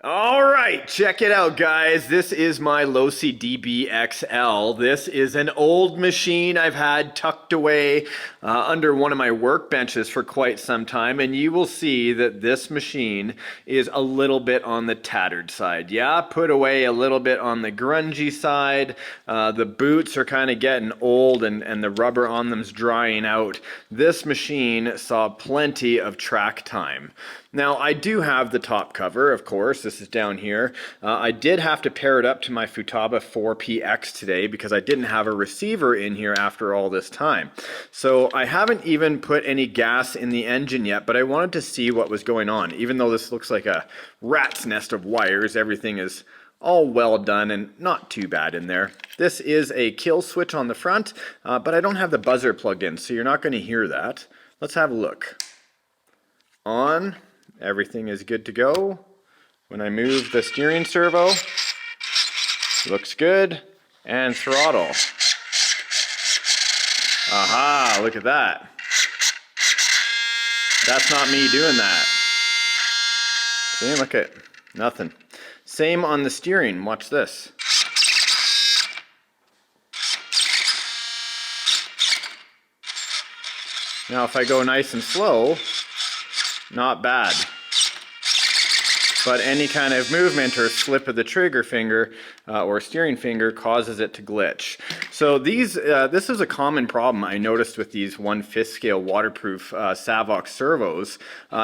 All right, check it out, guys. This is my LOSI DBXL. This is an old machine I've had tucked away under one of my workbenches for quite some time, and you will see that this machine is a little bit on the tattered side. Yeah, put away a little bit on the grungy side. The boots are kind of getting old, and the rubber on them's drying out. This machine saw plenty of track time. Now, I do have the top cover, of course. This is down here. I did have to pair it up to my Futaba 4PX today because I didn't have a receiver in here after all this time. So I haven't even put any gas in the engine yet, but I wanted to see what was going on. Even though this looks like a rat's nest of wires, everything is all well done and not too bad in there. This is a kill switch on the front, but I don't have the buzzer plugged in, so you're not going to hear that. Let's have a look. On. Everything is good to go. When I move the steering servo, looks good. And throttle. Aha, look at that. That's not me doing that. See, look at nothing. Same on the steering, watch this. Now if I go nice and slow, not bad. But any kind of movement or slip of the trigger finger or steering finger causes it to glitch. So this is a common problem I noticed with these 1/5 scale waterproof Savox servos,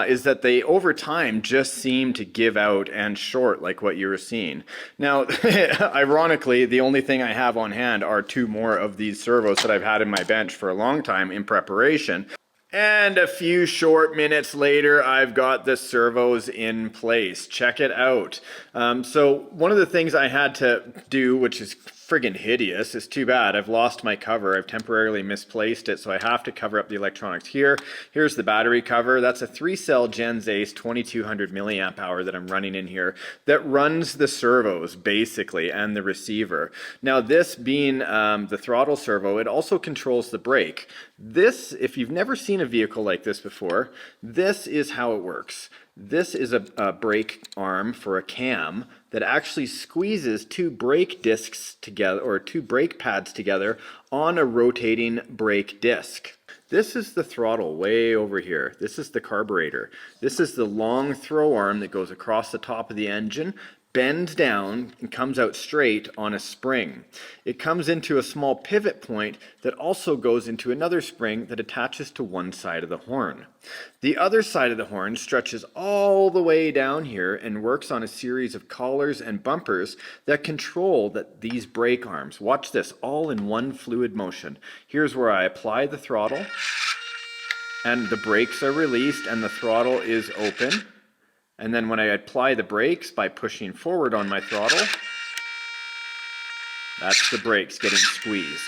is that they over time just seem to give out and short like what you were seeing. Now, ironically, the only thing I have on hand are 2 more of these servos that I've had in my bench for a long time in preparation. And a few short minutes later, I've got the servos in place. Check it out. So one of the things I had to do, which is friggin' hideous, it's too bad. I've lost my cover. I've temporarily misplaced it, so I have to cover up the electronics here. Here's the battery cover. That's a 3-cell Gens Ace 2200 milliamp hour that I'm running in here that runs the servos, basically, and the receiver. Now, this being the throttle servo, it also controls the brake. This, if you've never seen a vehicle like this before, this is how it works. This is a brake arm for a cam that actually squeezes 2 brake discs together, or 2 brake pads together on a rotating brake disc. This is the throttle way over here. This is the carburetor. This is the long throw arm that goes across the top of the engine, bends down and comes out straight on a spring. It comes into a small pivot point that also goes into another spring that attaches to one side of the horn. The other side of the horn stretches all the way down here and works on a series of collars and bumpers that control these brake arms. Watch this, all in one fluid motion. Here's where I apply the throttle and the brakes are released and the throttle is open. And then when I apply the brakes by pushing forward on my throttle, that's the brakes getting squeezed.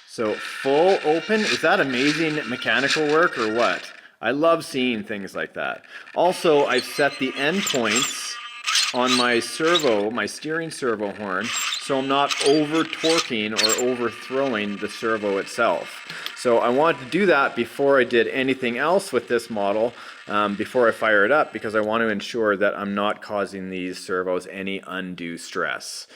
So full open, is that amazing mechanical work or what? I love seeing things like that. Also, I've set the end points on my servo, my steering servo horn, so I'm not over torquing or overthrowing the servo itself. So I wanted to do that before I did anything else with this model, before I fire it up, because I want to ensure that I'm not causing these servos any undue stress.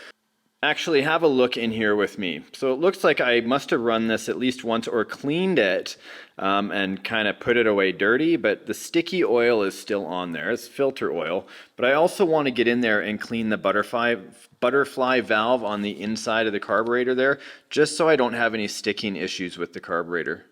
Actually, have a look in here with me. So it looks like I must have run this at least once or cleaned it and kind of put it away dirty, but the sticky oil is still on there. It's filter oil. But I also want to get in there and clean the butterfly valve on the inside of the carburetor there, just so I don't have any sticking issues with the carburetor.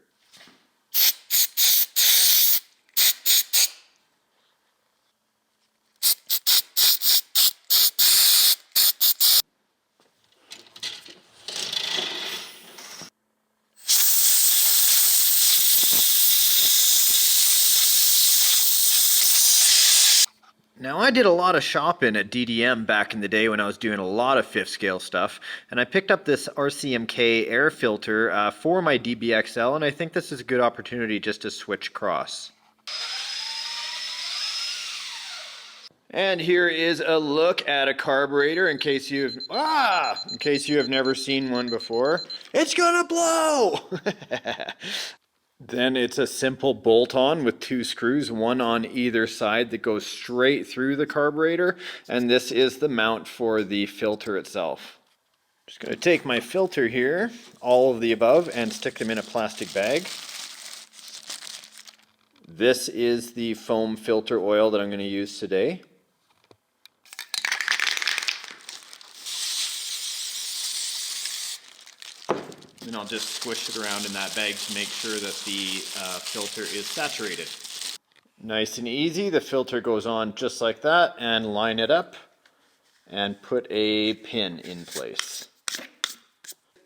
Now, I did a lot of shopping at DDM back in the day when I was doing a lot of 5th scale stuff, and I picked up this RCMK air filter for my DBXL, and I think this is a good opportunity just to switch across. And here is a look at a carburetor in case you have never seen one before. It's gonna blow! Then it's a simple bolt-on with 2 screws, one on either side, that goes straight through the carburetor, and this is the mount for the filter itself. Just going to take my filter here, all of the above, and stick them in a plastic bag. This is the foam filter oil that I'm going to use today. And I'll just squish it around in that bag to make sure that the filter is saturated. Nice and easy, the filter goes on just like that, and line it up and put a pin in place.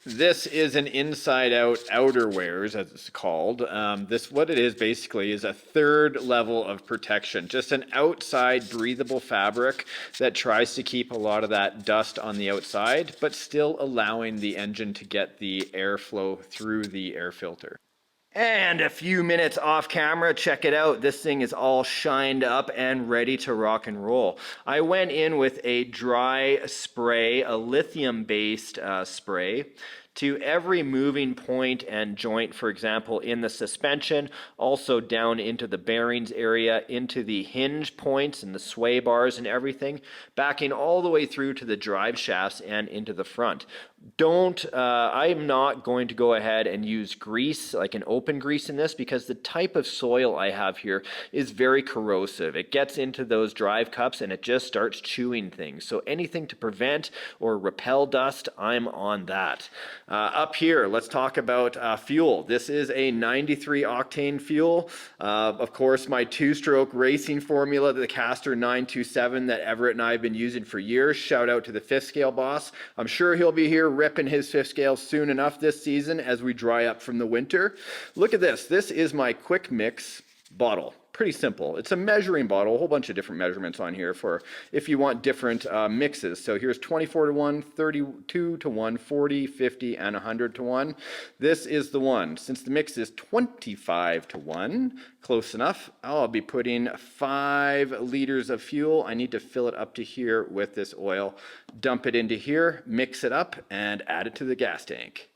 This is an inside-out outerwears, as it's called. What it is basically is a third level of protection, just an outside breathable fabric that tries to keep a lot of that dust on the outside, but still allowing the engine to get the airflow through the air filter. And a few minutes off camera, check it out. This thing is all shined up and ready to rock and roll. I went in with a dry spray, a lithium-based spray, to every moving point and joint, for example, in the suspension, also down into the bearings area, into the hinge points and the sway bars and everything, backing all the way through to the drive shafts and into the front. I'm not going to go ahead and use grease, like an open grease in this, because the type of soil I have here is very corrosive. It gets into those drive cups and it just starts chewing things. So anything to prevent or repel dust, I'm on that. Up here, let's talk about fuel. This is a 93 octane fuel. Of course, my 2-stroke racing formula, the Caster 927 that Everett and I have been using for years. Shout out to the 5th scale boss. I'm sure he'll be here ripping his 5th scale soon enough this season as we dry up from the winter. Look at this. This is my quick mix bottle. Pretty simple. It's a measuring bottle, a whole bunch of different measurements on here for if you want different mixes. So here's 24 to 1, 32 to 1, 40, 50, and 100 to 1. This is the one. Since the mix is 25 to 1, close enough, I'll be putting 5 liters of fuel. I need to fill it up to here with this oil. Dump it into here, mix it up, and add it to the gas tank.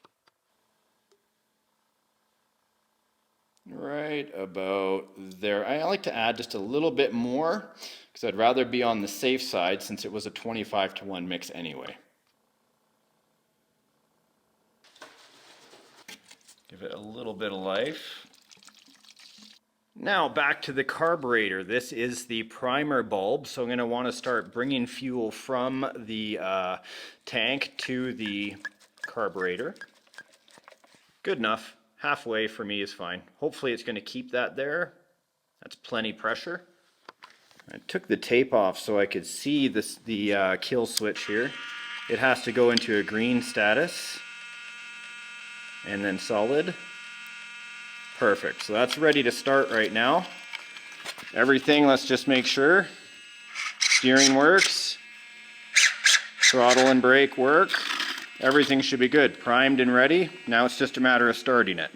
Right about there. I like to add just a little bit more because I'd rather be on the safe side since it was a 25 to 1 mix anyway. Give it a little bit of life. Now back to the carburetor. This is the primer bulb, so I'm going to want to start bringing fuel from the tank to the carburetor. Good enough. Halfway for me is fine. Hopefully it's going to keep that there. That's plenty pressure. I took the tape off so I could see the kill switch here. It has to go into a green status and then solid. Perfect. So that's ready to start right now. Everything, let's just make sure. Steering works. Throttle and brake work. Everything should be good, primed and ready. Now it's just a matter of starting it.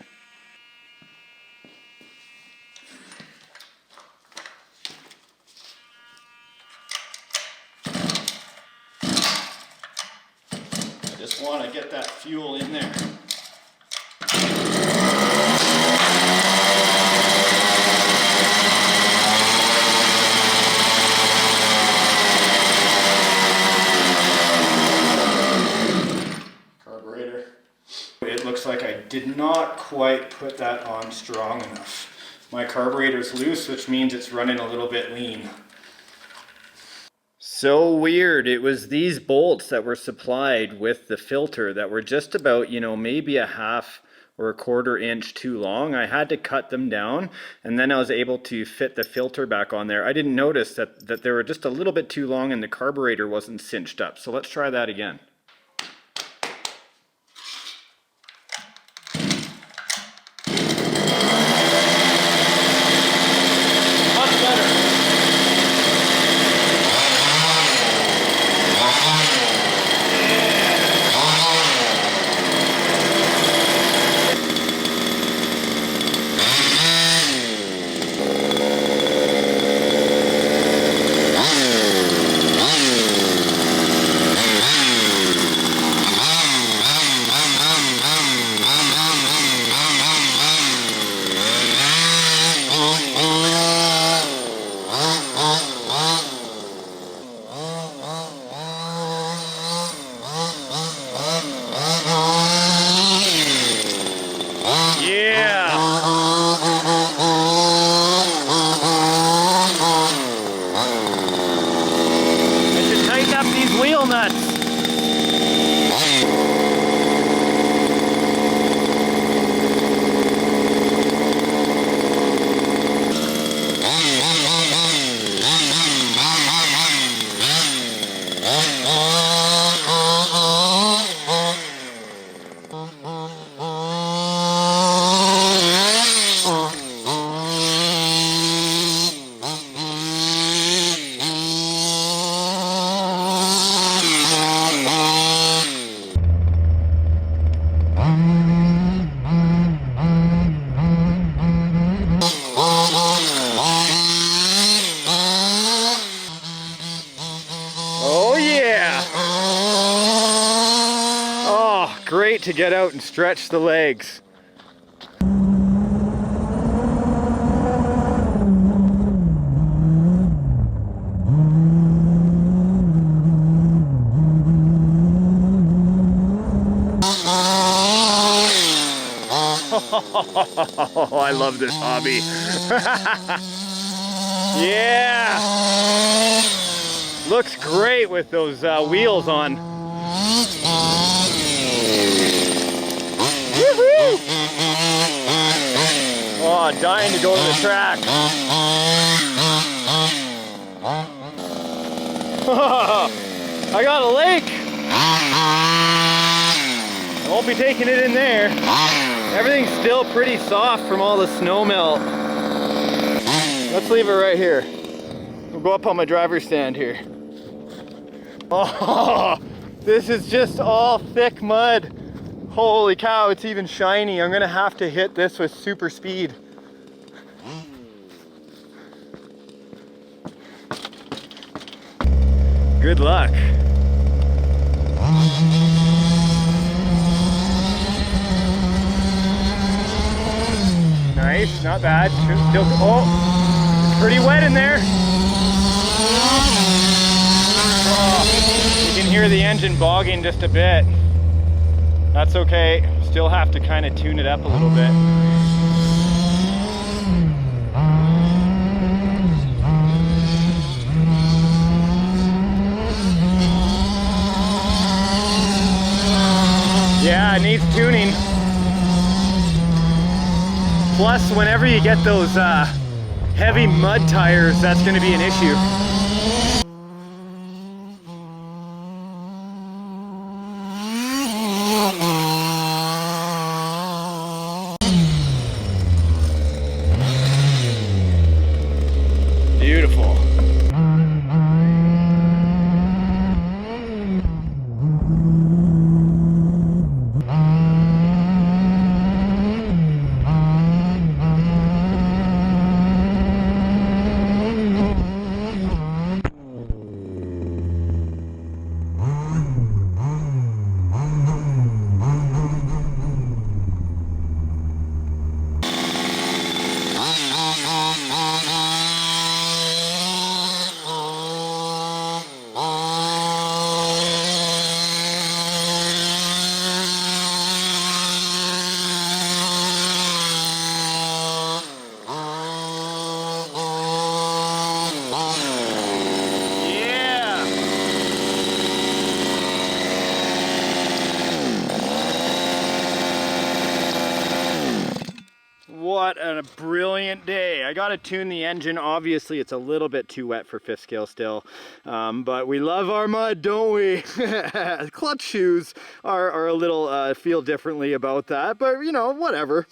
I just want to get that fuel in there. It looks like I did not quite put that on strong enough. My carburetor's loose, which means it's running a little bit lean. So weird. It was these bolts that were supplied with the filter that were just about, maybe a half or a quarter inch too long. I had to cut them down, and then I was able to fit the filter back on there. I didn't notice that they were just a little bit too long and the carburetor wasn't cinched up. So let's try that again. great to get out and stretch the legs. Oh, I love this hobby. Yeah! Looks great with those wheels on. Woohoo! Oh, dying to go to the track. I got a lake. I won't be taking it in there. Everything's still pretty soft from all the snow melt. Let's leave it right here. We'll go up on my driver's stand here. Oh, this is just all thick mud. Holy cow, it's even shiny. I'm gonna have to hit this with super speed. Good luck. Nice, not bad. Still, oh, it's pretty wet in there. Oh, you can hear the engine bogging just a bit. That's okay. Still have to kind of tune it up a little bit. Yeah, it needs tuning. Plus, whenever you get those heavy mud tires, that's going to be an issue. Beautiful. What a brilliant day. I gotta tune the engine. Obviously it's a little bit too wet for fifth scale still, but we love our mud, don't we? Clutch shoes are a little feel differently about that, but you know, whatever.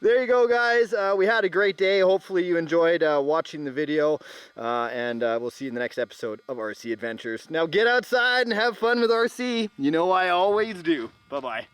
There you go, guys. We had a great day. Hopefully you enjoyed watching the video, and we'll see you in the next episode of RC Adventures. Now get outside and have fun with RC. You know I always do. Bye-bye.